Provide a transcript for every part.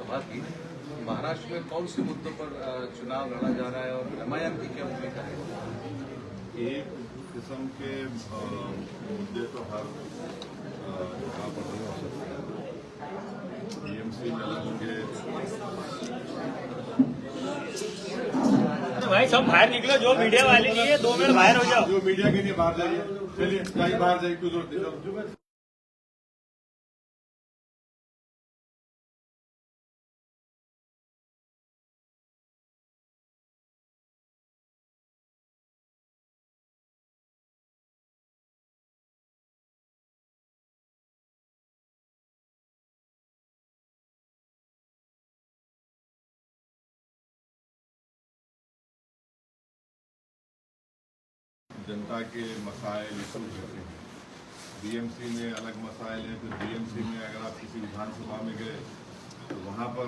सभा की। महाराष्ट्र में कौन से मुद्दों पर चुनाव लड़ा जा रहा है और एमआईएम की क्या भूमिका है? एक किस्म के मुद्दे तो हर जगह पर नहीं हो सकते। टीएमसी में होंगे। भाई सब बाहर निकलो, जो मीडिया वाले नहीं है 2 मिनट बाहर हो जाओ। जो मीडिया के लिए बाहर जाइए, चलिए जाइए बाहर जाइए, क्यों जरूरत नहीं। जनता के मसाइल इशू होते हैं। बीएमसी में अलग मसाइल हैं, फिर बीएमसी में अगर आप किसी विधानसभा में गए तो वहाँ पर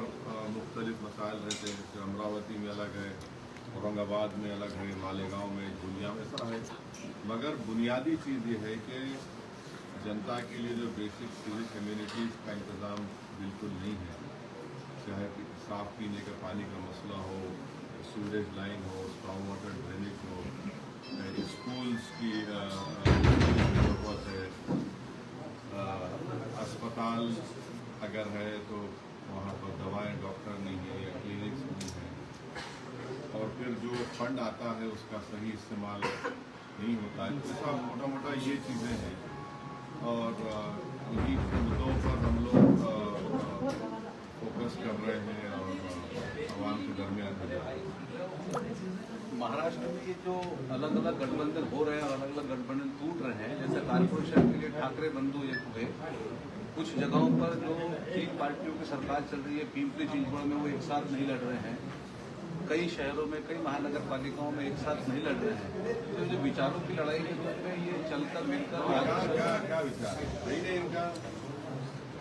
मुख्तलिफ मसाइल रहते हैं। जैसे अमरावती में अलग है, औरंगाबाद में अलग है, मालेगांव में, दुनिया में ऐसा है। मगर बुनियादी चीज़ ये है कि जनता के लिए जो बेसिक सिविक कम्युनिटीज़ का इंतज़ाम बिल्कुल नहीं है। चाहे साफ पीने का पानी का मसला हो, सीवरेज लाइन हो, स्ट्रॉन्ग वाटर ड्रेनेज हो, स्कूल्स की जरूरत है, अस्पताल अगर है तो वहाँ पर दवाएं डॉक्टर नहीं है या क्लिनिक्स नहीं है, और फिर जो फंड आता है उसका सही इस्तेमाल नहीं होता है। तो सब मोटा मोटा ये चीज़ें हैं और इन्हीं मुद्दों पर हम लोग फोकस कर रहे हैं और आवाम के दरमियान है। महाराष्ट्र में ये जो अलग अलग गठबंधन हो रहे हैं और अलग अलग गठबंधन टूट रहे हैं, जैसे कॉर्पोरेशन के लिए ठाकरे बंधु एक हुए, कुछ जगहों पर जो 3 पार्टियों की सरकार चल रही है, पिंपरी चिंचवड़ में वो एक साथ नहीं लड़ रहे हैं, कई शहरों में, कई महानगर पालिकाओं में एक साथ नहीं लड़ रहे हैं। तो जो विचारों की लड़ाई के रूप में ये चलकर मिलकर क्या विचार सही नहीं इनका,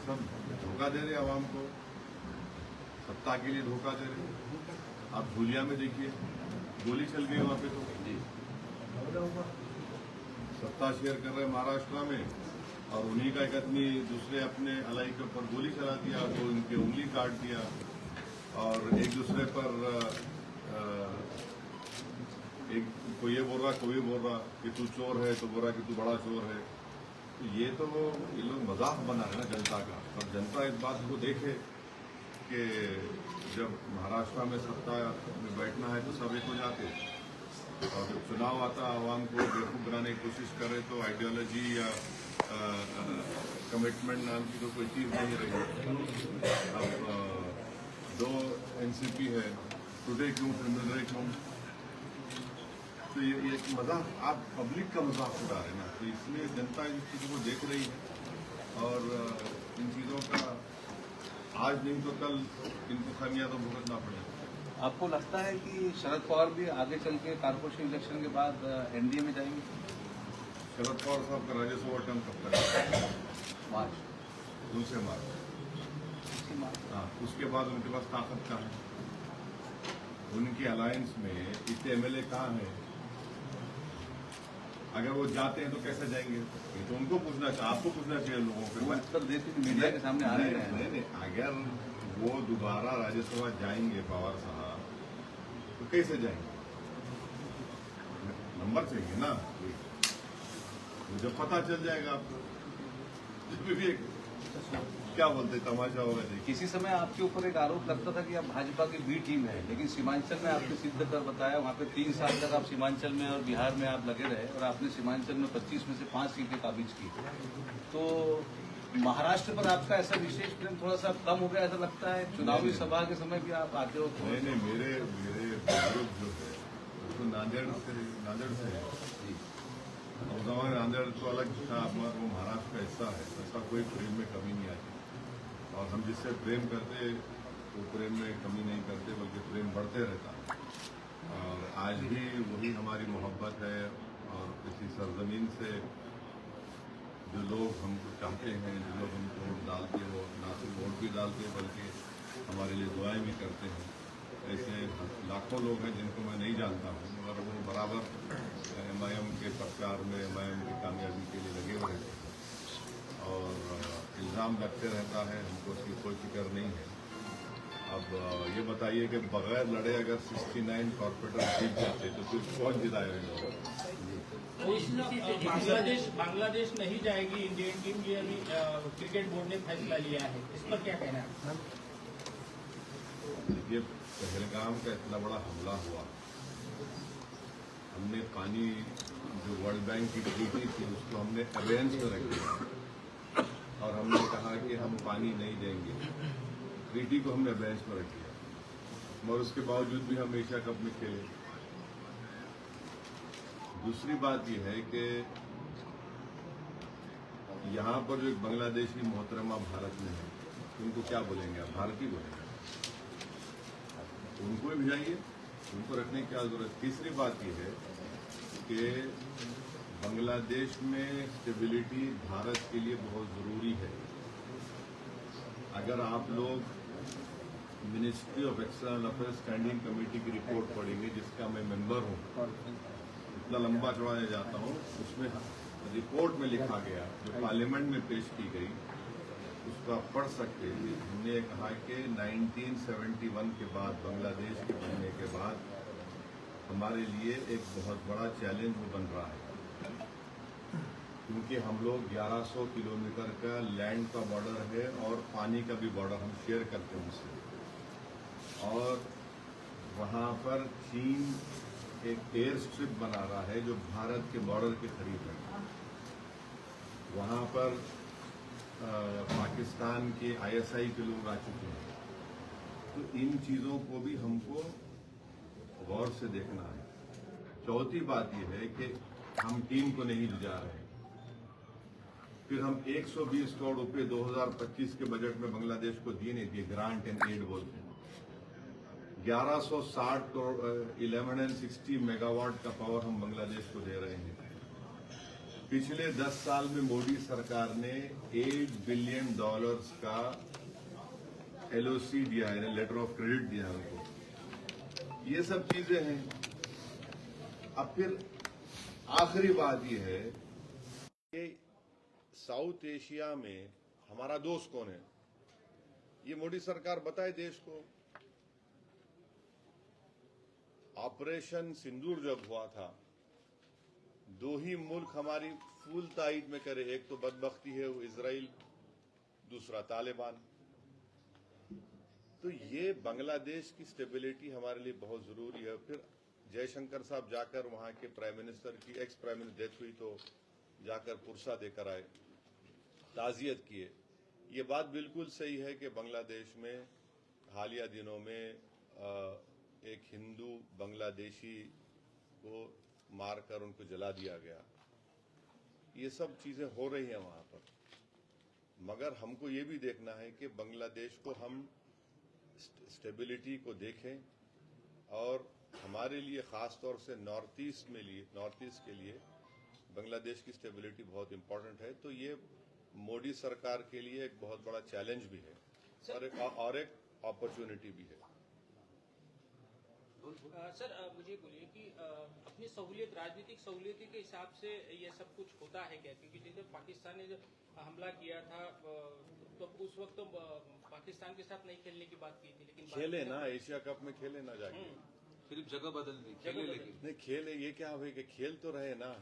सब धोखा दे रहे आवाम को, सत्ता के लिए धोखा दे रहे। आप धुलिया में देखिए, गोली चल गई वहाँ पे, तो सत्ता शेयर कर रहे महाराष्ट्र में और उन्हीं का एक आदमी दूसरे अपने अलाई के ऊपर गोली चला दिया, तो उनकी उंगली काट दिया और एक दूसरे पर एक कोई ये बोल रहा, कोई बोल रहा कि तू चोर है, तो बोल रहा कि तू बड़ा चोर है। तो ये तो ये लोग मजाक बना रहे ना जनता का। और जनता इस बात को देखे कि जब महाराष्ट्र में सत्ता में बैठना है तो सब एक हो जाते, और जब चुनाव आता आवाम को बेवकूफ़ बनाने की कोशिश करे तो आइडियोलॉजी या कमिटमेंट नाम की तो कोई चीज़ नहीं रही। अब 2 एनसीपी है, टुडे क्यों फिर मिल रहे क्यों, तो ये मजाक, आप पब्लिक का मजाक उड़ा रहे ना। तो इसलिए जनता इन चीज़ों को देख रही है और इन चीज़ों का आज नहीं तो कल इनको खामियां तो भुगतना पड़ेगा। आपको लगता है कि शरद पवार भी आगे चल के कॉर्पोरेशन इलेक्शन के बाद एनडीए में जाएंगे? शरद पवार साहब का राज्यसभा टर्म कब तक? मार्च, 2 मार्च। हाँ, उसके बाद उनके पास ताकत कहाँ है? उनकी अलायंस में इतने एमएलए कहाँ हैं? अगर वो जाते हैं तो कैसे जाएंगे? ये तो उनको पूछना चाहिए, आपको पूछना चाहिए लोगों को। उत्तर देते मीडिया के सामने आ रहे हैं। नहीं, अगर वो दोबारा राज्यसभा जाएंगे पवार साहब तो कैसे जाएंगे? नंबर चाहिए ना, मुझे पता चल जाएगा आपको। क्या बोलते तमाशा होगा जी। किसी समय आपके ऊपर एक आरोप लगता था कि आप भाजपा की बी टीम है, लेकिन सीमांचल में आपने सिद्ध कर बताया, वहाँ पे 3 साल तक आप सीमांचल में और बिहार में आप लगे रहे और आपने सीमांचल में 25 में से 5 सीटें काबिज की। तो महाराष्ट्र पर आपका ऐसा विशेष प्रेम थोड़ा सा कम हो गया ऐसा लगता है? चुनावी सभा के समय भी आप आते हो? नहीं, मेरे बुजुर्ग जो है तो नांदेड़ से है। नांदेड़ तो अलग था, वो महाराष्ट्र का हिस्सा है। ऐसा कोई प्रेम में कमी नहीं आती, और हम जिससे प्रेम करते वो प्रेम में कमी नहीं करते, बल्कि प्रेम बढ़ते रहता। और आज भी वही हमारी मोहब्बत है। और किसी सरजमीन से जो लोग हमको चाहते हैं, जो लोग हमको वोट डालते हैं, वो ना सिर्फ वोट भी डालते हैं बल्कि हमारे लिए दुआएं भी करते हैं। ऐसे लाखों लोग हैं जिनको मैं नहीं जानता हूँ, मगर वो बराबर एमआईएम के प्रचार में, एमआईएम की कामयाबी के लिए लगे हुए हैं और इल्ज़ाम लगते रहता है। हमको उसकी कोई फिक्र नहीं है। अब ये बताइए कि बगैर लड़े अगर 69 कॉर्पोरेटर जीत जाते तो फिर कौन जिताएगा? बांग्लादेश नहीं जाएगी इंडियन टीम, ये अभी क्रिकेट बोर्ड ने फैसला लिया है, इस पर क्या कहना है? देखिए, पहलगाम का इतना बड़ा हमला हुआ, हमने पानी जो वर्ल्ड बैंक की ट्रीटी थी उसको हमने अबेंस में रख दिया और हमने कहा कि हम पानी नहीं देंगे। ट्रीटी को हमने अबेंस में रख दिया और उसके बावजूद भी हम एशिया कप में खेले। दूसरी बात यह है कि यहाँ पर जो एक बांग्लादेशी मोहतरमा भारत में है, उनको क्या बोलेंगे आप? भारतीय बोलेंगे, उनको भी भेजाइए, उनको रखने की क्या जरूरत। तीसरी बात यह है कि बांग्लादेश में स्टेबिलिटी भारत के लिए बहुत जरूरी है। अगर आप लोग ministry of external affairs standing committee की रिपोर्ट पढ़ेंगे, जिसका मैं मेंबर हूं, इतना लंबा चौड़ा नहीं जाता हूं, उसमें रिपोर्ट में लिखा गया जो पार्लियामेंट में पेश की गई, उसको आप पढ़ सकते हैं। हमने कहा कि 1971 के बाद, बांग्लादेश के बनने के बाद, हमारे लिए एक बहुत बड़ा चैलेंज बन रहा है, क्योंकि हम लोग 1100 किलोमीटर का लैंड का बॉर्डर है और पानी का भी बॉर्डर हम शेयर करते हैं उससे, और वहाँ पर चीन एक एयर स्ट्रिप बना रहा है जो भारत के बॉर्डर के करीब है। वहाँ पर पाकिस्तान के ISI के लोग आ चुके हैं। तो इन चीज़ों को भी हमको गौर से देखना है। चौथी बात यह है कि हम टीम को नहीं ले जा रहे हैं। फिर हम 120 करोड़ रुपए 2025 के बजट में बांग्लादेश को दिए नहीं दिए, ग्रांट एंड एड बोलते हैं। 1160 करोड़ 1160 मेगावाट का पावर हम बांग्लादेश को दे रहे हैं। पिछले 10 साल में मोदी सरकार ने $8 बिलियन का LOC दिया है, लेटर ऑफ क्रेडिट दिया है उनको। ये सब चीजें हैं। अब फिर आखिरी बात यह है कि साउथ एशिया में हमारा दोस्त कौन है, ये मोदी सरकार बताए देश को। ऑपरेशन सिंदूर जब हुआ था, दो ही मुल्क हमारी फुल ताईद में करे, एक तो बदबख्ती है वो इजराइल, दूसरा तालिबान। तो ये बांग्लादेश की स्टेबिलिटी हमारे लिए बहुत जरूरी है। फिर जयशंकर साहब जाकर वहां के प्राइम मिनिस्टर की, एक्स प्राइम मिनिस्टर डेथ हुई तो जाकर पुरसा देकर आए, ताजियत किए। ये बात बिल्कुल सही है कि बांग्लादेश में हालिया दिनों में एक हिंदू बांग्लादेशी को मारकर उनको जला दिया गया। ये सब चीजें हो रही हैं वहां पर, मगर हमको ये भी देखना है कि बांग्लादेश को हम स्टेबिलिटी को देखें, और हमारे लिए खास तौर से नॉर्थ ईस्ट के लिए बांग्लादेश की स्टेबिलिटी बहुत इंपॉर्टेंट है। तो ये मोदी सरकार के लिए एक बहुत बड़ा चैलेंज भी है और एक अपॉर्चुनिटी भी है। सर मुझे बोलिए कि अपनी सहूलियत, राजनीतिक सहूलियत के हिसाब से ये सब कुछ होता है क्या? क्योंकि जब पाकिस्तान ने जब हमला किया था तो उस वक्त तो पाकिस्तान के साथ नहीं खेलने की बात की थी, लेकिन खेले ना, एशिया कप में खेले ना जाके, सिर्फ जगह बदल दी, खेले लेकिन नहीं खेले। ये क्या भाई कि खेल तो रहे ना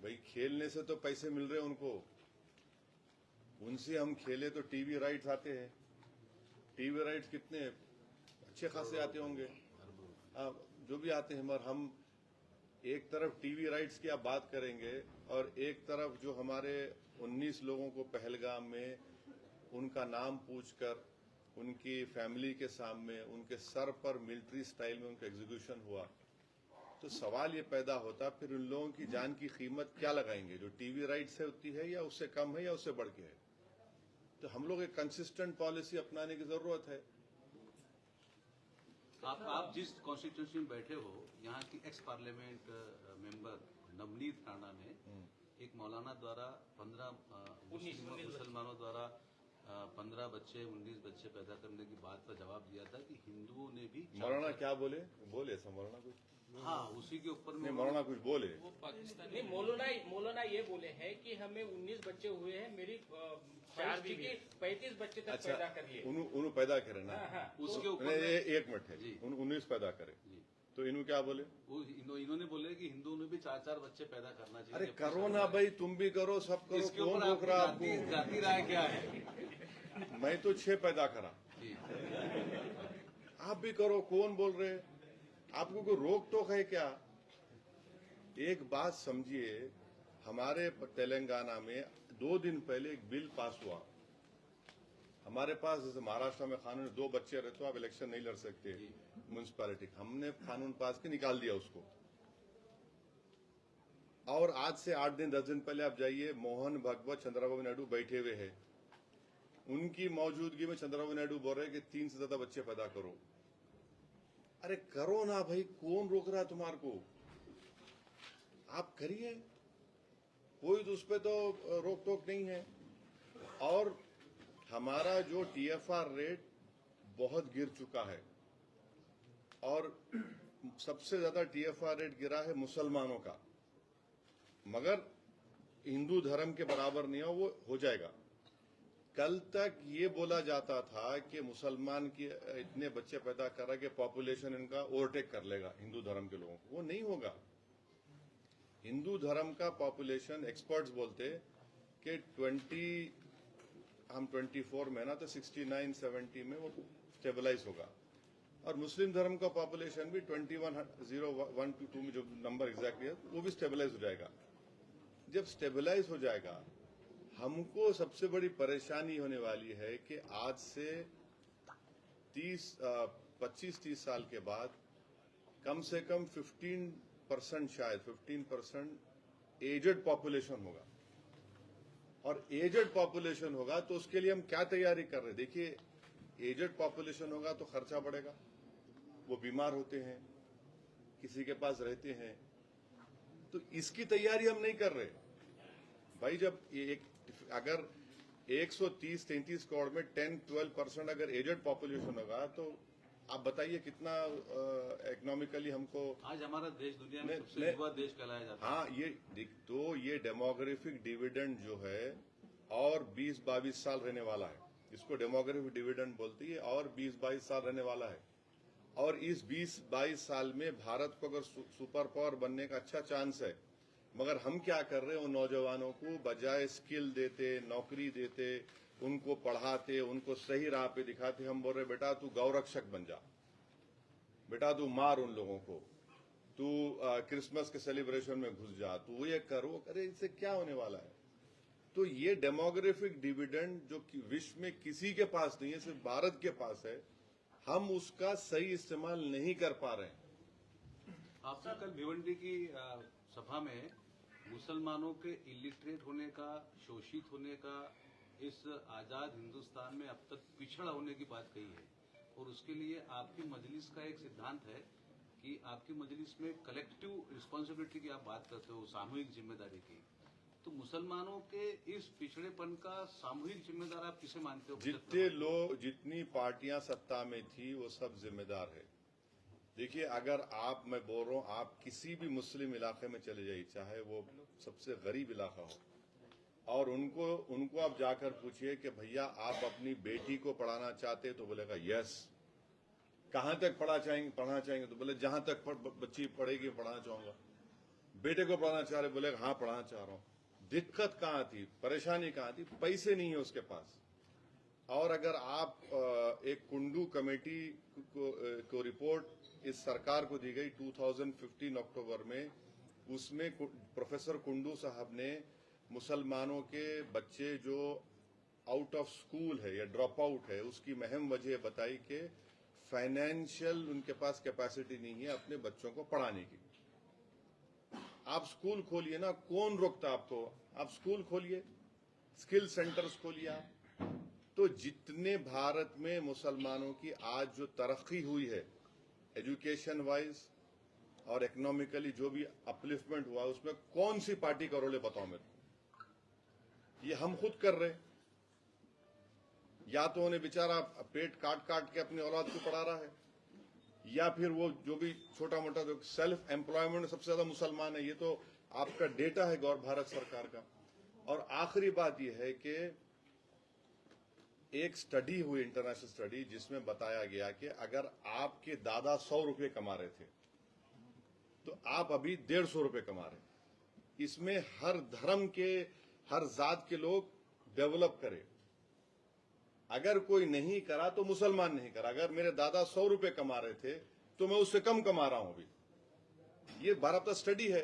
भाई, खेलने से तो पैसे मिल रहे हैं उनको, उनसे हम खेले तो टीवी राइट्स आते हैं। टीवी राइट्स कितने अच्छे खासे आते होंगे, जो भी आते हैं, मगर हम एक तरफ टीवी राइट्स की आप बात करेंगे और एक तरफ जो हमारे 19 लोगों को पहलगाम में उनका नाम पूछकर उनकी फैमिली के सामने उनके सर पर मिलिट्री स्टाइल में उनका एग्जीक्यूशन हुआ, तो सवाल ये पैदा होता फिर उन लोगों की जान की कीमत क्या लगाएंगे? जो टीवी राइट्स है उतनी है या उससे कम है या उससे बढ़ के है? तो हम लोग एक कंसिस्टेंट पॉलिसी अपनाने की जरूरत है। आप जिस कॉन्स्टिट्यूशन में बैठे हो, यहाँ की x parliament member Navneet Rana ने एक मौलाना द्वारा 15 मुसलमानों द्वारा 15 बच्चे 19 बच्चे पैदा करने की बात पर जवाब दिया था कि हिंदुओं ने भी मौलाना क्या बोले ऐसा मौलाना कुछ हाँ, उसी के ऊपर में नहीं, मौलाना कुछ बोले। वो पाकिस्तान नहीं, मौलाना ये बोले हैं कि हमें 19 बच्चे हुए हैं, मेरी 4 की 35 बच्चे तक पैदा करिए। उन्होंने पैदा करे ना, उसके ऊपर नहीं, में- ये 1 मिनट है, 19 पैदा करे, तो इन्होंने क्या बोले? वो इन्होंने बोले कि हिंदुओं ने भी 4-4 बच्चे पैदा करना चाहिए। अरे जबकि करो ना भाई, तुम भी करो, सब करो, इसके कौन ऊपर रोक रहा आपकी आपको? जाति राय क्या है? मैं तो 6 पैदा करा, जी, आप भी करो, कौन बोल रहे? आपको कोई रोक टोक है क्या? एक बात समझिए, हमारे तेलंगाना में 2 दिन पहले एक बिल पास हुआ। हमारे पास जैसे महाराष्ट्र में कानून 2 बच्चे रहते तो आप इलेक्शन नहीं लड़ सकते म्यूनिसिपैलिटी, हमने कानून पास के निकाल दिया उसको। और आज से 8 दिन 10 दिन पहले आप जाइए, मोहन भागवत चंद्रबाबू नायडू बैठे हुए हैं, उनकी मौजूदगी में चंद्रबाबू नायडू बोल रहे हैं कि 3 से ज्यादा बच्चे पैदा करो। अरे करो ना भाई, कौन रोक रहा है तुम्हारे को? आप करिए, कोई तो उस पर तो रोक टोक नहीं है। और हमारा जो टीएफआर रेट बहुत गिर चुका है, और सबसे ज्यादा टीएफआर रेट गिरा है मुसलमानों का, मगर हिंदू धर्म के बराबर नहीं हो, वो हो जाएगा। कल तक ये बोला जाता था कि मुसलमान की इतने बच्चे पैदा कर रहा है कि पॉपुलेशन इनका ओवरटेक कर लेगा हिंदू धर्म के लोगों को, वो नहीं होगा। हिंदू धर्म का पॉपुलेशन, एक्सपर्ट्स बोलते कि 24 में ना, तो 69-70 में वो स्टेबलाइज होगा। और मुस्लिम धर्म का पॉपुलेशन भी 21,012 में जो नंबर एग्जैक्टली है वो भी स्टेबलाइज हो जाएगा। जब स्टेबलाइज हो जाएगा, हमको सबसे बड़ी परेशानी होने वाली है कि आज से 25-30 साल के बाद कम से कम 15%, शायद 15% एजेड पॉपुलेशन होगा। और एजेड पॉपुलेशन होगा तो उसके लिए हम क्या तैयारी कर रहे हैं? देखिए, एजेड पॉपुलेशन होगा तो खर्चा बढ़ेगा, वो बीमार होते हैं, किसी के पास रहते हैं, तो इसकी तैयारी हम नहीं कर रहे भाई। जब अगर 130-33 करोड़ में 10-12% अगर एजेड पॉपुलेशन होगा तो आप बताइए कितना इकोनॉमिकली हमको। आज हमारा देश दुनिया में नहीं, सबसे नहीं। युवा देश कहलाया जाता है। हाँ, ये डेमोग्राफिक डिविडेंड जो है और 20-22 साल रहने वाला है, इसको डेमोग्राफिक डिविडेंड बोलती है, और 20-22 साल रहने वाला है। और इस 20-22 साल में भारत को अगर सुपर पावर बनने का अच्छा चांस है, मगर हम क्या कर रहे हैं, उन नौजवानों को बजाय स्किल देते, नौकरी देते, उनको पढ़ाते, उनको सही राह पे दिखाते, हम बोल रहे बेटा तू गौरक्षक बन जा, बेटा तू मार उन लोगों को, तू क्रिसमस के सेलिब्रेशन में घुस जा, तू ये कर वो करे, इससे क्या होने वाला है? तो ये डेमोग्राफिक डिविडेंड जो कि विश्व में किसी के पास नहीं है, सिर्फ भारत के पास है, हम उसका सही इस्तेमाल नहीं कर पा रहे हैं। आपने कल भिवंडी की सभा में मुसलमानों के इलिटरेट होने का, शोषित होने का, इस आजाद हिंदुस्तान में अब तक पिछड़ा होने की बात कही है, और उसके लिए आपकी मजलिस का एक सिद्धांत है कि आपकी मजलिस में कलेक्टिव रिस्पॉन्सिबिलिटी की आप बात करते हो, सामूहिक जिम्मेदारी की। तो मुसलमानों के इस पिछड़ेपन का सामूहिक जिम्मेदार आप किसे मानते हो? जितने लोग, जितनी पार्टियां सत्ता में थी, वो सब जिम्मेदार है। देखिए, अगर आप, मैं बोल रहा हूं, आप किसी भी मुस्लिम इलाके में चले जाइए, चाहे वो सबसे गरीब इलाका हो, और उनको आप जाकर पूछिए कि भैया आप अपनी बेटी को पढ़ाना चाहते, तो बोलेगा यस। कहां तक पढ़ना चाहेंगे, तो बोले जहां तक बच्ची पढ़ेगी पढ़ाना चाहूंगा। बेटे को पढ़ाना चाह रहे, बोलेगा हाँ पढ़ाना चाह रहा हूं। दिक्कत कहां थी, परेशानी कहां थी? पैसे नहीं है उसके पास। और अगर आप एक कुंडू कमेटी को रिपोर्ट इस सरकार को दी गई 2015 अक्टूबर में, उसमें प्रोफेसर कुंडू साहब ने मुसलमानों के बच्चे जो आउट ऑफ स्कूल है या ड्रॉप आउट है, उसकी महम वजह बताई कि फाइनेंशियल उनके पास कैपेसिटी नहीं है अपने बच्चों को पढ़ाने की। आप स्कूल खोलिए ना, कौन रोकता आपको? आप स्कूल खोलिए, स्किल सेंटर्स खोलिए आप। तो जितने भारत में मुसलमानों की आज जो तरक्की हुई है एजुकेशन वाइज और इकोनॉमिकली, जो भी अपलिफ्टमेंट हुआ, उसमें कौन सी पार्टी का रोल है बताओ मेरे को? ये हम खुद कर रहे हैं। या तो उन्हें बेचारा पेट काट काट के अपनी औलाद को पढ़ा रहा है, या फिर वो जो भी छोटा मोटा जो सेल्फ एम्प्लॉयमेंट सबसे ज्यादा मुसलमान है, ये तो आपका डेटा है भारत सरकार का। और आखिरी बात यह है कि एक स्टडी हुई, इंटरनेशनल स्टडी, जिसमें बताया गया कि अगर आपके दादा 100 रुपए कमा रहे थे तो आप अभी 150 रुपए कमा रहे हैं। इसमें हर धर्म के, हर जात के लोग डेवलप करें। अगर कोई नहीं करा तो मुसलमान नहीं करा। अगर मेरे दादा 100 रुपए कमा रहे थे तो मैं उससे कम कमा रहा हूं अभी। ये भारत का स्टडी है।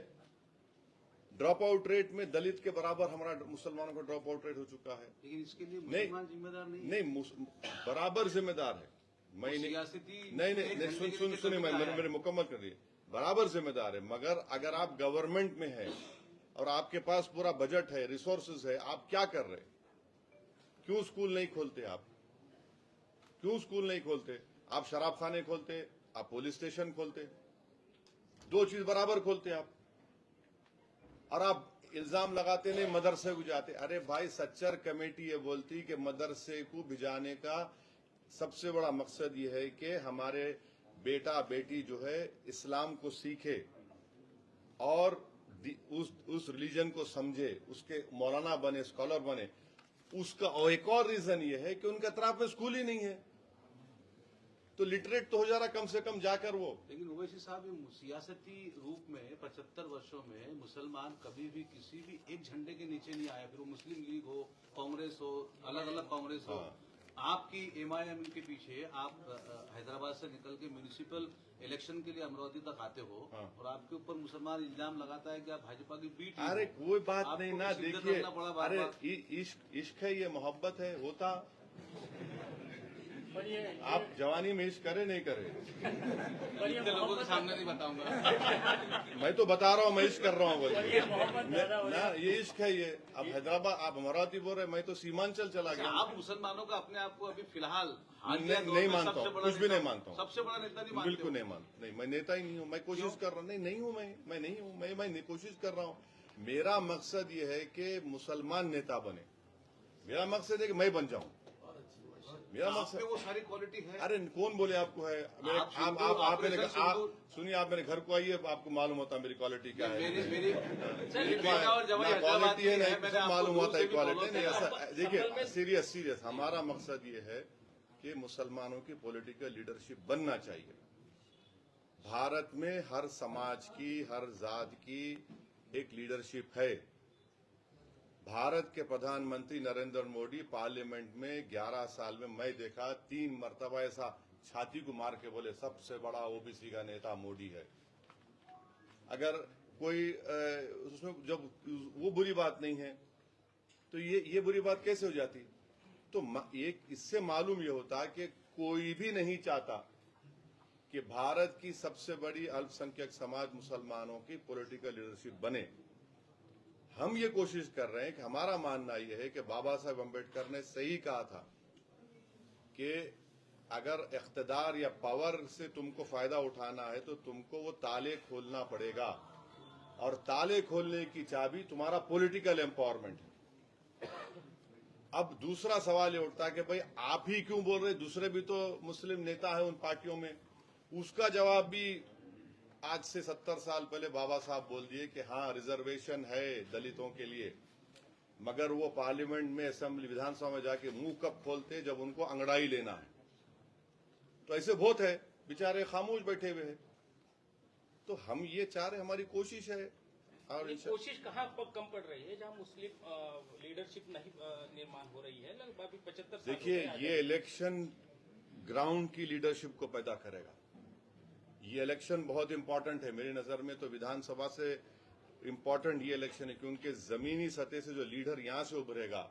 ड्रॉप आउट रेट में दलित के बराबर हमारा मुसलमानों का ड्रॉप आउट रेट हो चुका है। लेकिन इसके लिए मुसलमान जिम्मेदार नहीं है। नहीं, बराबर जिम्मेदार है। मैं नहीं, सुनिए, मेरे मुकम्मल कर दिए। बराबर जिम्मेदार है, मगर अगर आप गवर्नमेंट में है और आपके पास पूरा बजट है, रिसोर्सेज है, आप क्या कर रहे? क्यों स्कूल नहीं खोलते आप? क्यों स्कूल नहीं खोलते? आप शराब खाने खोलते, आप पुलिस स्टेशन खोलते, दो चीज बराबर खोलते आप। और आप इल्जाम लगाते नहीं मदरसे को जाते। अरे भाई, सच्चर कमेटी ये बोलती कि मदरसे को भिजाने का सबसे बड़ा मकसद ये है कि हमारे बेटा बेटी जो है इस्लाम को सीखे और उस रिलीजन को समझे, उसके मौलाना बने, स्कॉलर बने। उसका और एक और रीजन ये है कि उनके अतराफ में स्कूल ही नहीं है, तो लिटरेट तो हो जा रहा कम से कम जाकर वो। लेकिन ओवैसी साहब, ये सियासती रूप में 75 वर्षों में मुसलमान कभी भी किसी भी एक झंडे के नीचे नहीं आया, फिर वो मुस्लिम लीग हो, कांग्रेस हो, अलग अलग कांग्रेस हो। आपकी एमआईएम के पीछे आप हैदराबाद से निकल के म्यूनिसिपल इलेक्शन के लिए अमरावती तक आते हो और आपके ऊपर मुसलमान इल्जाम लगाता है कि आप भाजपा की बीट। अरे कोई बात नहीं ना, देखिए, अरे इश्क है, ये मोहब्बत है, होता। आप जवानी में इश्क करे नहीं करे? इतने लोगों के सामने नहीं बताऊंगा। मैं तो बता रहा हूँ, मैं इश्क कर रहा हूँ ना, ये इश्क है ये। अब हैदराबाद, आप अमरावती बोल रहे, मैं तो सीमांचल चला गया। आप मुसलमानों का अपने आप को अभी फिलहाल नहीं मानता हूँ, कुछ भी नहीं मानता हूँ, सबसे बड़ा नेता नहीं मानते? बिल्कुल नहीं मानता। नहीं, मैं नेता ही नहीं हूँ। मैं कोशिश कर रहा हूँ, नहीं हूँ, मैं नहीं हूँ, मैं कोशिश कर रहा हूँ। मेरा मकसद ये है कि मुसलमान नेता बने। मेरा मकसद है कि मैं बन जाऊं। मेरा मकसद वो सारी क्वालिटी है। अरे कौन बोले आपको है? आप सुनिए, आप मेरे घर को आइए, आपको मालूम होता मेरी क्वालिटी क्या है। मेरी क्वालिटी है नहीं, मालूम होता है क्वालिटी नहीं। ऐसा देखिए, सीरियस हमारा मकसद ये है कि मुसलमानों की पॉलिटिकल लीडरशिप बनना चाहिए। भारत में हर समाज की, हर जात की एक लीडरशिप है। भारत के प्रधानमंत्री नरेंद्र मोदी पार्लियामेंट में 11 साल में मैं देखा 3 मरतबा ऐसा छाती को मार के बोले सबसे बड़ा ओबीसी का नेता मोदी है। अगर कोई उसमें जब वो बुरी बात नहीं है तो ये बुरी बात कैसे हो जाती? तो एक इससे मालूम ये होता कि कोई भी नहीं चाहता कि भारत की सबसे बड़ी अल्पसंख्यक समाज मुसलमानों की पॉलिटिकल लीडरशिप बने। हम ये कोशिश कर रहे हैं कि हमारा मानना यह है कि बाबा साहेब अम्बेडकर ने सही कहा था कि अगर इख्तिदार या पावर से तुमको फायदा उठाना है तो तुमको वो ताले खोलना पड़ेगा, और ताले खोलने की चाबी तुम्हारा पॉलिटिकल एम्पावरमेंट है। अब दूसरा सवाल ये उठता है कि भाई आप ही क्यों बोल रहे, दूसरे भी तो मुस्लिम नेता है उन पार्टियों में। उसका जवाब भी आज से 70 साल पहले बाबा साहब बोल दिए कि हाँ रिजर्वेशन है दलितों के लिए, मगर वो पार्लियामेंट में, असेंबली, विधानसभा में जाके मुंह कब खोलते जब उनको अंगड़ाई लेना है। तो ऐसे बहुत है, बेचारे खामोश बैठे हुए हैं। तो हम ये चाह रहे, हमारी कोशिश है। और कोशिश कहाँ कम पड़ रही है जहाँ मुस्लिम लीडरशिप नहीं निर्माण हो रही है? लगभग 75 साल। देखिए, ये इलेक्शन ग्राउंड की लीडरशिप को पैदा करेगा। ये इलेक्शन बहुत इंपॉर्टेंट है मेरी नजर में। तो विधानसभा से इंपॉर्टेंट ये इलेक्शन है क्योंकि जमीनी सतह से जो लीडर यहां से उभरेगा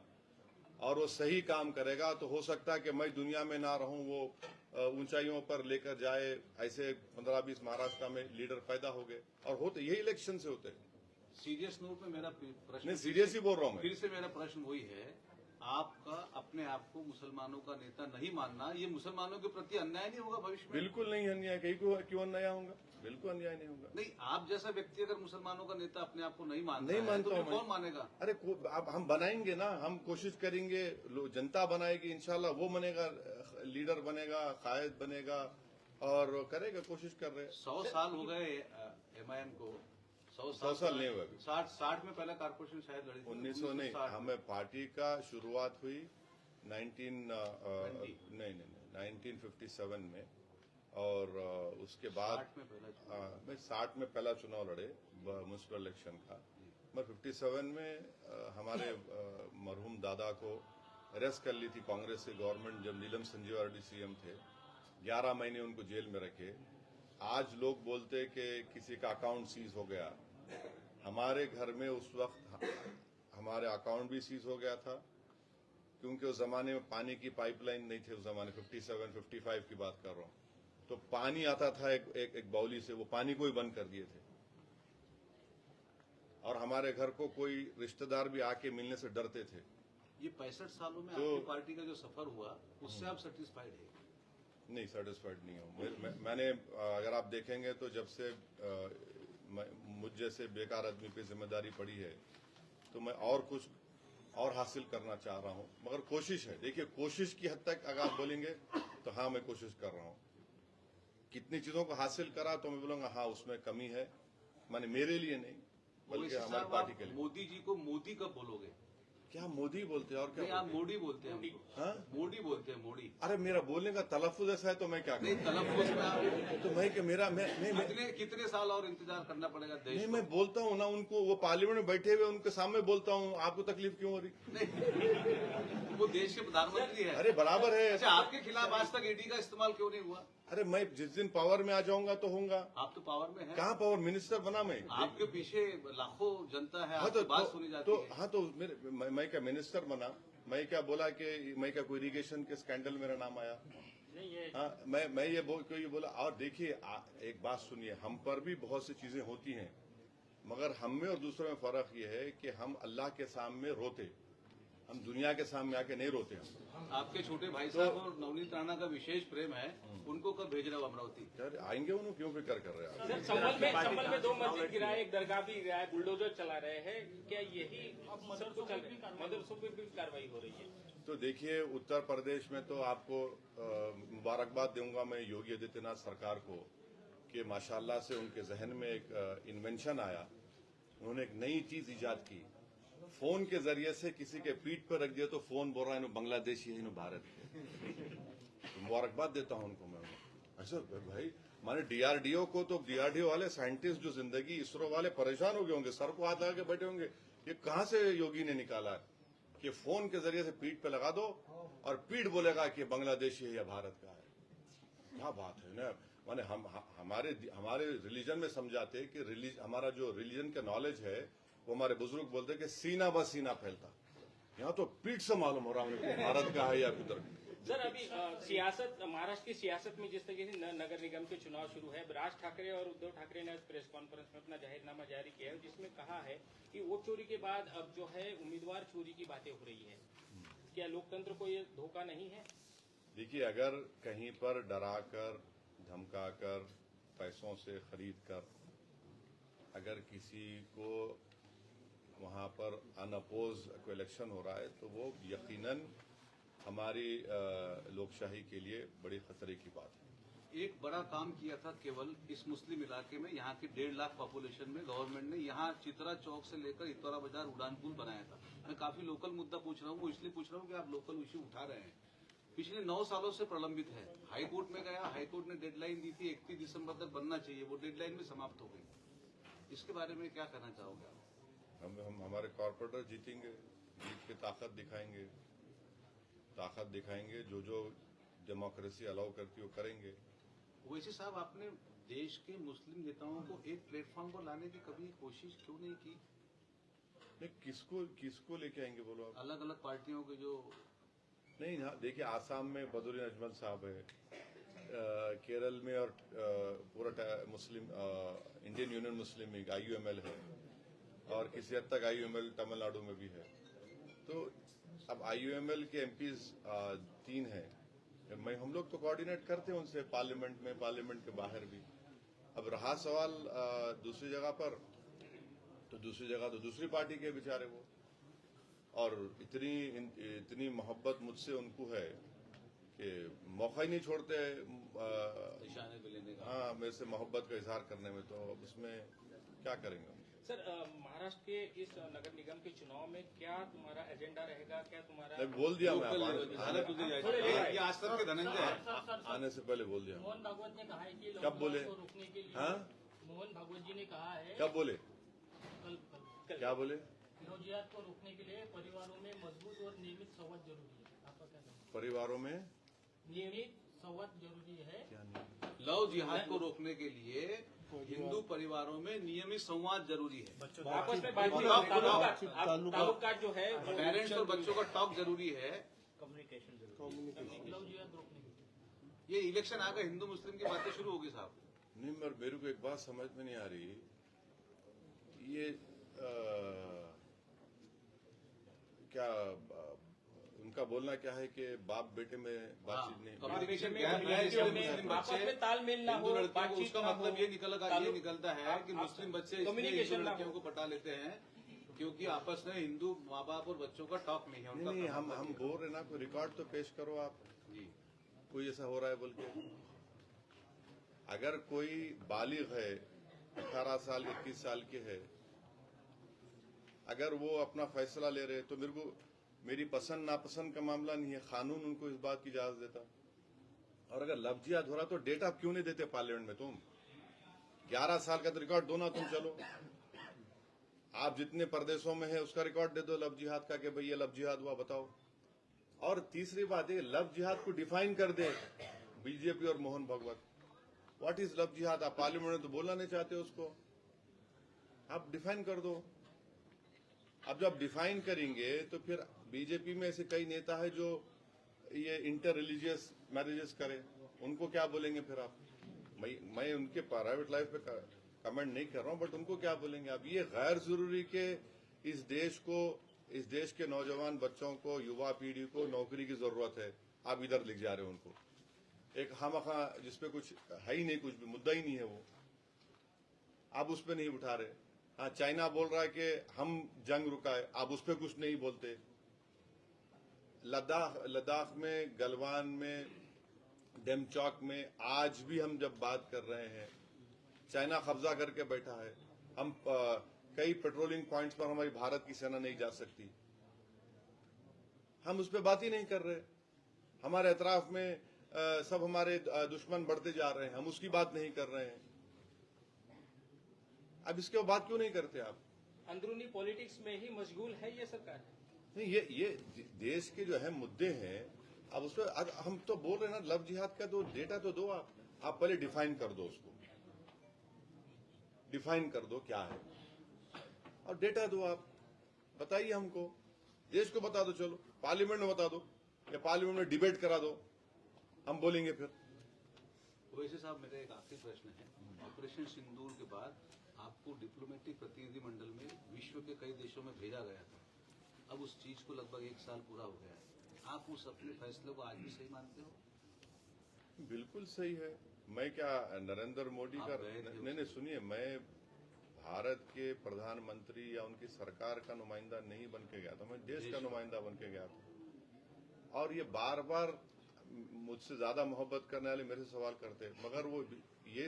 और वो सही काम करेगा, तो हो सकता है कि मैं दुनिया में ना रहूं, वो ऊंचाइयों पर लेकर जाए। ऐसे 15-20 महाराष्ट्र में लीडर पैदा हो गए और होते यही इलेक्शन से होते हैं। सीरियस नोट में मेरा प्रश्न, नहीं सीरियस ही बोल रहा हूं मैं। फिर से मेरा प्रश्न वही है, आपका अपने आप को मुसलमानों का नेता नहीं मानना, ये मुसलमानों के प्रति अन्याय नहीं होगा भविष्य में? बिल्कुल नहीं अन्याय, क्यों अन्याय होगा? बिल्कुल अन्याय नहीं होगा। नहीं, आप जैसा व्यक्ति अगर मुसलमानों का नेता अपने आप को नहीं मानता नहीं मानता तो हूं कौन मानेगा? अरे अब हम बनाएंगे ना, हम कोशिश करेंगे, जनता बनाएगी इंशाल्लाह, वो बनेगा, लीडर बनेगा, कायद बनेगा, और करेगा, कोशिश कर रहे हैं। 100 साल हो गए एमआईएम को। 100 साल नहीं हुए अभी। 60 में पहला कारपोरेशन शायद लड़ी थी। 1900 नहीं, 1960 हमें पार्टी का शुरुआत हुई 1957 में, और उसके बाद 60 में पहला चुनाव। मैं 60 में पहला चुनाव लड़े म्युनिसिपल इलेक्शन का। मैं 57 में हमारे मरहूम दादा को अरेस्ट कर ली थी कांग्रेस की गवर्नमेंट, जब नीलम संजीवा रेड्डी सीएम थे। 11 महीने उनको जेल में रखे। आज लोग बोलते कि किसी का अकाउंट सीज हो गया। हमारे घर में उस वक्त हमारे अकाउंट भी सीज हो गया था, क्योंकि उस जमाने में पानी की पाइपलाइन नहीं थे। उस जमाने 57-55 की बात कर रहा हूं, तो पानी आता था एक बाउली से, वो पानी को ही बंद कर दिए थे। और हमारे घर को कोई रिश्तेदार भी आके मिलने से डरते थे। ये 65 सालों में तो- आपकी पार्टी का जो सफर हुआ, उससे आप सेटिस्फाइड है? नहीं, सेटिस्फाइड नहीं हूँ मैंने अगर आप देखेंगे तो जब से मुझ जैसे बेकार आदमी पे जिम्मेदारी पड़ी है, तो मैं और कुछ और हासिल करना चाह रहा हूँ। मगर कोशिश है, देखिए कोशिश की हद तक अगर आप बोलेंगे तो हाँ मैं कोशिश कर रहा हूँ। कितनी चीजों को हासिल करा तो मैं बोलूंगा हाँ उसमें कमी है, माने मेरे लिए नहीं बल्कि ओवैसी हमारी साहब, पार्टी आप के लिए। मोदी जी को मोदी कब बोलोगे? क्या मोदी बोलते हैं और नहीं, क्या आप बोलते मोदी बोलते हैं हमको। हाँ? मोदी बोलते हैं, मोदी। हैं? अरे मेरा बोलने का तलफ्फुज़ ऐसा है तो मैं क्या नहीं, करूँ? तलफ्फुज़ में आप तो मैं कि मेरा मैं कितने साल और इंतजार करना पड़ेगा देश नहीं, को? मैं बोलता हूँ ना उनको, वो पार्लियामेंट में बैठे हुए उनके सामने बोलता हूँ, आपको तकलीफ क्यों हो रही? नहीं, वो देश के प्रधानमंत्री है। अरे बराबर है। अच्छा, आपके खिलाफ आज तक ईडी का इस्तेमाल क्यों नहीं हुआ? अरे मैं जिस दिन पावर में आ जाऊंगा तो होऊंगा। आप तो पावर में हैं। कहाँ पावर मिनिस्टर बना मैं? आपके पीछे लाखों जनता है, हाँ आपकी बात सुनी जाती है। हाँ तो मैं क्या मिनिस्टर बना? मैं क्या बोला कि मैं क्या कोई इरिगेशन के स्कैंडल मेरा नाम आया? नहीं, ये हाँ, मैं ये बोला। और देखिए एक बात सुनिए, हम पर भी बहुत सी चीजें होती हैं, मगर हम में और दूसरों में फर्क ये है कि हम अल्लाह के सामने रोते, हम दुनिया के सामने आके नहीं रोते। हम आपके छोटे भाई साहब और नवनीत राणा का विशेष प्रेम है, उनको कब भेज रहे हो अमरावती? यार आएंगे, उन्होंने क्यों फिक्र कर रहे हैं आप? सर, संभल में 2 मस्जिद गिराए, एक दरगाह भी गिराया है, बुलडोजर चला रहे हैं, क्या यही सब कुछ चल रहा है? मदरसों पर भी कार्रवाई हो रही है। तो देखिए उत्तर प्रदेश में तो आपको मुबारकबाद दूंगा मैं योगी आदित्यनाथ सरकार को कि माशाल्लाह से उनके जहन में एक इन्वेंशन आया। उन्होंने एक नई चीज इजाद की, फोन के जरिए से किसी के पीठ पर रख दिया तो फोन बोल रहा है इन्हों बांग्लादेशी है, इन्हों भारत के। मुबारकबाद देता हूं उनको मैं। ऐसा भाई माने डीआरडीओ को, तो डीआरडीओ वाले साइंटिस्ट जो जिंदगी इसरो वाले परेशान हो गए होंगे, सर को हाथ लगा के बैठे होंगे, ये कहां से योगी ने निकाला है कि फोन के जरिए से पीठ पे लगा दो और पीठ बोलेगा कि बांग्लादेशी है या भारत का है। क्या बात है ना। माने हमारे रिलीजन में समझाते कि हमारा जो रिलीजन का नॉलेज है वो हमारे बुजुर्ग बोलते हैं कि सीना ब सीना फैलता, यहाँ तो पीठ से मालूम हो रहा है भारत का है या किधर। सर, अभी सियासत, महाराष्ट्र की सियासत में जिस तरीके से नगर निगम के चुनाव शुरू है, राज ठाकरे और उद्धव ठाकरे ने प्रेस कॉन्फ्रेंस में अपना जाहिरनामा जारी किया है, जिसमें कहा है कि वोट चोरी के बाद अब जो है उम्मीदवार चोरी की बातें हो रही है। क्या लोकतंत्र को ये धोखा नहीं है? देखिए अगर कहीं पर डराकर, धमकाकर, पैसों से खरीद कर अगर किसी को वहां पर अनअपोज कोई इलेक्शन हो रहा है तो वो यकीनन हमारी लोकशाही के लिए बड़ी खतरे की बात है। एक बड़ा काम किया था केवल इस मुस्लिम इलाके में, यहाँ की 1.5 लाख पॉपुलेशन में गवर्नमेंट ने यहाँ चित्रा चौक से लेकर इतौरा बाजार उड़ान पुल बनाया था। मैं काफी लोकल मुद्दा पूछ रहा हूँ, वो इसलिए पूछ रहा हूँ कि आप लोकल इश्यू उठा रहे हैं। पिछले 9 सालों से प्रलंबित है, हाई कोर्ट में गया, हाई कोर्ट ने डेडलाइन दी थी 31 दिसंबर तक बनना चाहिए, वो डेडलाइन भी समाप्त हो गई। इसके बारे में क्या कहना चाहोगे आप? हम हमारे कॉर्पोरेटर जीतेंगे, जीत के ताकत दिखाएंगे, जो डेमोक्रेसी अलाउ करती है वो करेंगे। वैसे साहब, आपने देश के मुस्लिम नेताओं को एक प्लेटफॉर्म पर लाने की कभी कोशिश क्यों नहीं की? नहीं, किसको लेके आएंगे बोलो आप? अलग अलग पार्टियों के जो नहीं, हाँ देखिए आसाम में बदरुद्दीन अजमल साहब है, केरल में और पूरा मुस्लिम इंडियन यूनियन मुस्लिम लीग IUML है, और किसी हद तक IUML तमिलनाडु में भी है। तो अब IUML के MPs 3 हैं। हम लोग तो कोऑर्डिनेट करते हैं उनसे पार्लियामेंट में, पार्लियामेंट के बाहर भी। अब रहा सवाल दूसरी जगह पर, तो दूसरी जगह तो दूसरी पार्टी के बेचारे वो, और इतनी मोहब्बत मुझसे उनको है कि मौका ही नहीं छोड़ते निशाने पे लेने का। हाँ, मेरे से मोहब्बत का इजहार करने में, तो अब इसमें क्या करेंगे हम? सर महाराष्ट्र के इस नगर निगम के चुनाव में क्या तुम्हारा एजेंडा रहेगा, क्या तुम्हारा मैं बोल दिया, मैं ये आज तक के धनंजय है। आने से पहले बोल दिया। मोहन भागवत ने कहा है कि कब बोले? लॉकडाउन को रोकने के लिए हाँ, मोहन भागवत जी ने कहा है कब बोले? कल क्या बोले? लव-जिहाद को रोकने के लिए परिवारों में मजबूत और नियमित संवाद जरूरी है। आपका क्या कहना है? परिवारों में नियमित संवाद जरूरी है। क्या नहीं? लव जिहाद को रोकने के लिए हिंदू परिवारों में नियमित संवाद जरूरी है। आपस में बातचीत, ताल्लुकात जो है पेरेंट्स और बच्चों का टॉक जरूरी है। कम्युनिकेशन जरूरी लव-जिहाद रोकने के लिए ये इलेक्शन आकर हिंदू मुस्लिम की बातें शुरू होगी साहब। नहीं, मगर मेरे को एक बात समझ में नहीं आ रही, ये क्या उनका बोलना क्या है कि बाप बेटे में बातचीत नहीं? कम्युनिकेशन में गैप है, इसलिए मुस्लिम आपस बच्चे में तालमेल ना हो, हिंदू लड़कियों को, बातचीत उसका ना मतलब हो, ये निकलता है कि मुस्लिम बच्चे इसलिए कम्युनिकेशन हिंदू ना लड़कियों हो। को पटा लेते हैं क्योंकि आपस में हिंदू माँ बाप और बच्चों का टॉक नहीं है उनका। नहीं, हम बोल रहे ना, कोई रिकॉर्ड तो पेश करो आप, जी कोई ऐसा हो रहा है बोल के। अगर कोई बालिग है, 18 साल 21 साल के है, अगर वो अपना फैसला ले रहे तो मेरी पसंद नापसंद का मामला नहीं है, कानून उनको इस बात की इजाजत देता। और अगर लव जिहाद हो रहा तो डेटा क्यों नहीं देते पार्लियामेंट में? तुम 11 साल का तो रिकॉर्ड दो ना, तुम चलो आप जितने प्रदेशों में है उसका रिकॉर्ड दे दो लव जिहाद का, कि भाई ये लव जिहाद हुआ, बताओ। और तीसरी बात है, लव जिहाद को डिफाइन कर दे बीजेपी और Mohan Bhagwat. What is love जिहाद? आप पार्लियामेंट में तो बोलना नहीं चाहते उसको, आप डिफाइन कर दो। अब जब डिफाइन करेंगे तो फिर बीजेपी में ऐसे कई नेता है जो ये इंटर रिलीजियस मैरिजेस करें, उनको क्या बोलेंगे फिर आप? मैं उनके प्राइवेट लाइफ पे कमेंट नहीं कर रहा हूं, बट उनको क्या बोलेंगे आप? ये गैर जरूरी के इस देश के नौजवान बच्चों को, युवा पीढ़ी को नौकरी की जरूरत है, आप इधर लिख जा रहे हो उनको एक खामखा जिसपे कुछ है ही नहीं, कुछ भी मुद्दा ही नहीं है, वो आप उस पर नहीं उठा रहे। हाँ, चाइना बोल रहा है कि हम जंग रुकाए, आप उस पर कुछ नहीं बोलते। लद्दाख में, गलवान में, डेमचौक में आज भी हम जब बात कर रहे हैं, चाइना कब्जा करके बैठा है। हम कई पेट्रोलिंग पॉइंट्स पर हमारी भारत की सेना नहीं जा सकती, हम उस पर बात ही नहीं कर रहे। हमारे एतराफ में सब हमारे दुश्मन बढ़ते जा रहे हैं, हम उसकी बात नहीं कर रहे हैं। अब इसके बात क्यों नहीं करते आप? अंदरूनी पॉलिटिक्स में ही मशगूल है ये सरकार। नहीं, ये देश के जो है मुद्दे हैं, अब उस पर हम तो बोल रहे हैं ना, लव जिहाद का तो डेटा तो दो आप पहले डिफाइन कर दो उसको, डिफाइन कर दो क्या है, और डेटा दो, आप बताइए हमको, देश को बता दो, चलो पार्लियामेंट में बता दो, या पार्लियामेंट में डिबेट करा दो, हम बोलेंगे फिर। वैसे साहब मेरा एक आखिरी प्रश्न है, ऑपरेशन सिंदूर के बाद आपको डिप्लोमेटिक प्रतिनिधि मंडल में विश्व के कई देशों में भेजा गया था, अब उस चीज को लगभग 1 साल पूरा हो गया है, आप उस अपने फैसले को आज भी सही मानते हो? बिल्कुल सही है। मैं क्या नरेंद्र मोदी का नहीं, सुनिए, मैं भारत के प्रधानमंत्री या उनकी सरकार का नुमाइंदा नहीं बन के गया था, मैं देश का नुमाइंदा बन के गया था। और ये बार बार मुझसे ज्यादा मोहब्बत करने वाले मेरे से सवाल करते, मगर वो ये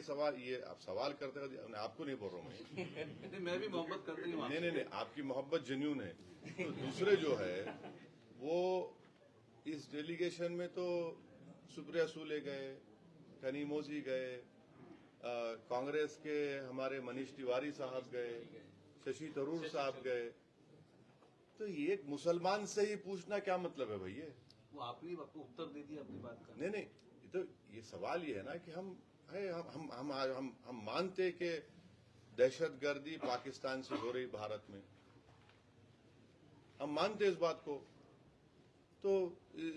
आप सवाल करते हैं, आपको नहीं बोल रहा हूँ नहीं, मैं भी मोहब्बत करती हूँ। नहीं, आपकी मोहब्बत जेन्यून है। तो दूसरे जो है वो इस डेलीगेशन में तो सुप्रिया सूले गए, कनीमोजी गए, कांग्रेस के हमारे मनीष तिवारी साहब गए, शशि थरूर साहब गए। तो ये एक मुसलमान से ही पूछना क्या मतलब है भैया? वो आपने आपको उत्तर दे दिया अपनी बात का। नहीं, तो ये सवाल ये है ना कि हम मानते कि दहशतगर्दी पाकिस्तान से हो रही भारत में, हम मानते इस बात को, तो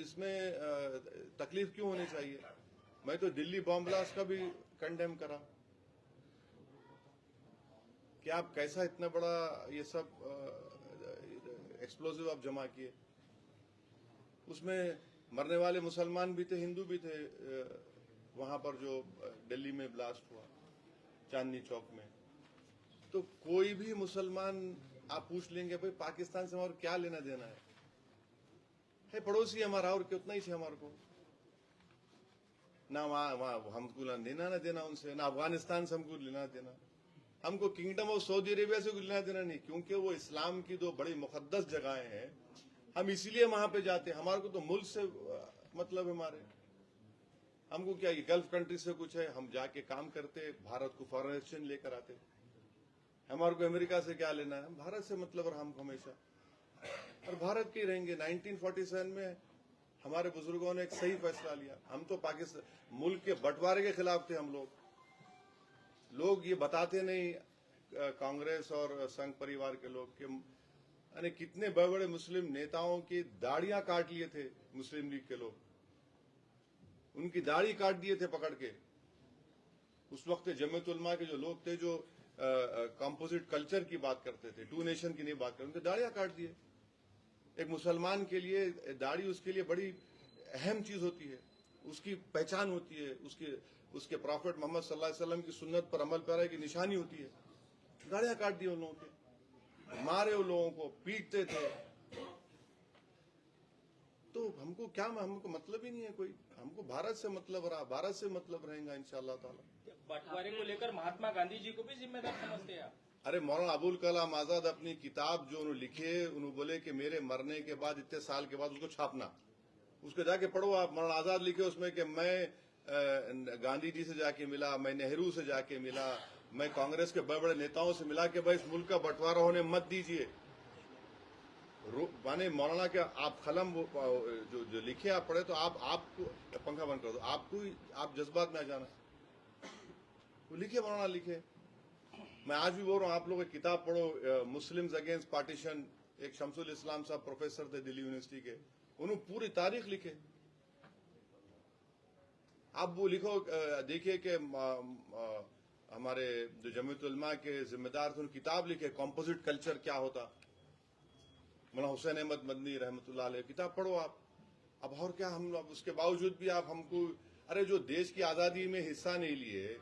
इसमें तकलीफ क्यों होनी चाहिए? मैं तो दिल्ली बॉम्ब ब्लास्ट का भी कंडेम करा कि आप कैसा इतना बड़ा ये सब एक्सप्लोजिव आप जमा किए। उसमें मरने वाले मुसलमान भी थे, हिंदू भी थे, वहां पर जो दिल्ली में ब्लास्ट हुआ चांदनी चौक में। तो कोई भी मुसलमान आप पूछ लेंगे भाई पाकिस्तान से हमारा क्या लेना देना है पड़ोसी हमारा, और कितना ही से हमारे को। ना वहाँ हमको लेना ना देना उनसे, ना अफगानिस्तान से हमको लेना देना, हमको किंगडम ऑफ सऊदी अरेबिया से लेना देना नहीं, क्योंकि वो इस्लाम की दो बड़ी मुकद्दस जगहें हैं। हम इसीलिए वहां पे जाते हैं। हमारे को तो मुल्क से मतलब है, हमारे हमको क्या ये गल्फ कंट्री से कुछ है, हम जाके काम करते, भारत को फॉरेन एक्सचेंज लेकर आते। हमारे को अमेरिका से क्या लेना है, भारत से मतलब और हम हमेशा और भारत के रहेंगे। 1947 में हमारे बुजुर्गों ने एक सही फैसला लिया। हम तो पाकिस्तान मुल्क के बंटवारे के खिलाफ थे। हम लोग ये बताते नहीं, कांग्रेस और संघ परिवार के लोग, कि यानी कितने बड़े बड़े मुस्लिम नेताओं की दाढ़ियां काट लिए थे मुस्लिम लीग के लोग, उनकी दाढ़ी काट दिए थे पकड़ के। उस वक्त जमीयत उलमा के जो लोग थे, जो कंपोजिट कल्चर की बात करते थे, टू नेशन की नहीं बात करते, उनकी दाढ़ियां काट दिए। एक मुसलमान के लिए दाढ़ी उसके लिए बड़ी अहम चीज होती है, उसकी पहचान होती है, उसके प्रॉफिट मोहम्मद सल्लल्लाहु अलैहि वसल्लम की सुन्नत पर अमल पैरा की निशानी होती है। दाढ़ियां काट दी उन लोगों के, मारे उन लोगों को, पीटते थे। तो हमको मतलब ही नहीं है कोई, हमको भारत से मतलब रहा, भारत से मतलब रहेगा इंशाअल्लाह ताला। बंटवारे को लेकर महात्मा गांधी जी को भी जिम्मेदार समझते हैं आप? अरे मौलाना अबुल कलाम आजाद अपनी किताब जो उन्होंने लिखे, उन्होंने बोले कि मेरे मरने के बाद इतने साल के बाद उसको छापना, उसको जाके पढ़ो आप। मौलाना आजाद लिखे उसमें कि मैं गांधी जी से जाके मिला, मैं नेहरू से जाके मिला, मैं कांग्रेस के बड़े बड़े नेताओं से मिला कि भाई इस मुल्क का बंटवारा होने मत दीजिए। माने मौलाना के आप कलम जो लिखे आप पढ़े, तो आपको पंखा बंद कर दो, आप जज्बात में आ जाना। वो लिखे, मौलाना लिखे। मैं आज भी बोल रहा हूँ, आप लोग किताब पढ़ो, मुस्लिम्स अगेंस्ट पार्टीशन। एक शमसुल इस्लाम साहब प्रोफेसर थे दिल्ली यूनिवर्सिटी के, उन्होंने पूरी तारीख लिखे। आप वो लिखो, देखिए कि हमारे जो जमीयत उलमा के जिम्मेदार थे, उन्होंने किताब लिखे, कंपोजिट कल्चर क्या होता। मौलाना हुसैन अहमद मदनी रहमतुल्लाह अलैह, किताब पढ़ो आप। अब और क्या, हम उसके बावजूद भी आप हमको, अरे जो देश की आजादी में हिस्सा नहीं लिए,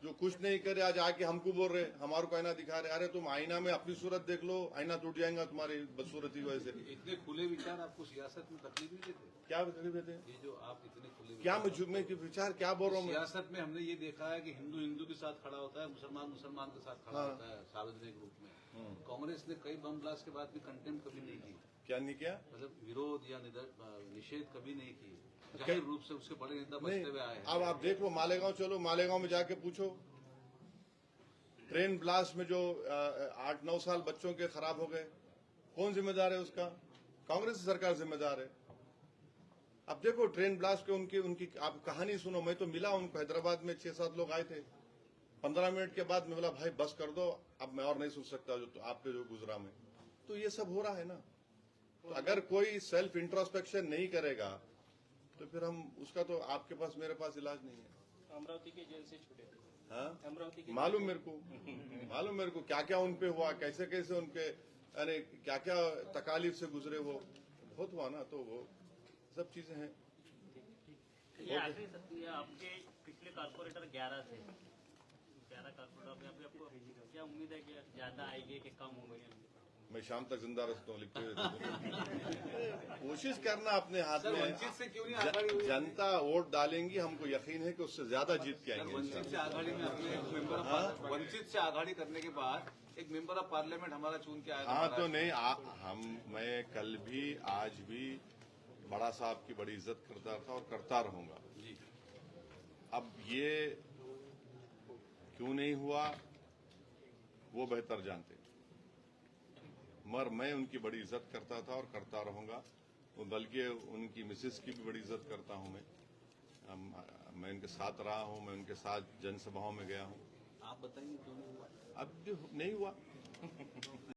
जो कुछ नहीं करे, आज आके हमको बोल रहे, हमारे को आईना दिखा रहे। अरे तुम आईना में अपनी सूरत देख लो, आईना टूट जाएगा तुम्हारी बदसूरती वजह से। इतने खुले विचार आपको सियासत में तकलीफ नहीं देते? क्या तकलीफ देते? ये जो आप इतने खुले क्या विचार- मैं विचार क्या बोल रहा हूँ? सियासत में हमने ये देखा है कि हिंदू हिंदू के साथ खड़ा होता है, मुसलमान मुसलमान के साथ खड़ा हाँ। होता है सार्वजनिक रूप में। कांग्रेस ने कई बम ब्लास्ट के बाद भी कंटेम्प्ट कभी नहीं की, क्या नहीं किया? मतलब विरोध या निषेध कभी नहीं की। जाहिर रूप से उसके बड़े नेता बचते हुए आए हैं। अब आप देख लो, मालेगांव चलो, मालेगांव में जाके पूछो, ट्रेन ब्लास्ट में जो 8-9 साल बच्चों के खराब हो गए, कौन जिम्मेदार है उसका? कांग्रेस सरकार जिम्मेदार है। अब देखो ट्रेन ब्लास्ट के उनकी आप कहानी सुनो। मैं तो मिला उनको हैदराबाद में, 6-7 लोग आए थे। 15 मिनट के बाद मैं बोला भाई बस कर दो, अब मैं और नहीं सुन सकता जो आपके जो गुजरा में। तो ये सब हो रहा है ना। तो अगर कोई सेल्फ इंट्रोस्पेक्शन नहीं करेगा तो फिर हम उसका तो आपके पास मेरे पास इलाज नहीं है। अमरावती के जेल से छूटे थे। हाँ, अमरावती के मालूम मेरे को क्या क्या उनपे हुआ, कैसे कैसे उनके यानी क्या क्या तकालीफ से गुजरे, वो बहुत हुआ ना। तो वो सब चीजें हैं। ये आखिरी सत्र, ये आपके पिछले कारपोरेटर 11 थे, 11 कारपोरेटर में आपको क्या उम्मीद है कि ज्यादा आएगी कि कम होंगे? मैं शाम तक जिंदा रहता हूँ लिखते हुए। कोशिश करना अपने हाथ सर, में वंचित से क्यों नहीं आघाड़ी हुई? जनता वोट डालेंगी, हमको यकीन है कि उससे ज्यादा जीत के आएंगे वंचित से इंशाल्लाह। आघाड़ी में अपने एक मेंबर ऑफ वंचित से आघाड़ी करने के बाद एक मेंबर ऑफ पार्लियामेंट हमारा चुन के आया था हाँ तो महाराष्ट्र नहीं, मैं कल भी आज भी बड़ा साहब की बड़ी इज्जत करता था और करता रहूंगा जी। अब ये क्यों नहीं हुआ वो बेहतर जानते, मगर मैं उनकी बड़ी इज्जत करता था और करता रहूंगा। बल्कि उनकी मिसेस की भी बड़ी इज्जत करता हूं मैं उनके साथ रहा हूं, मैं उनके साथ जनसभाओं में गया हूं। आप बताइए क्यों नहीं हुआ? अब भी नहीं हुआ।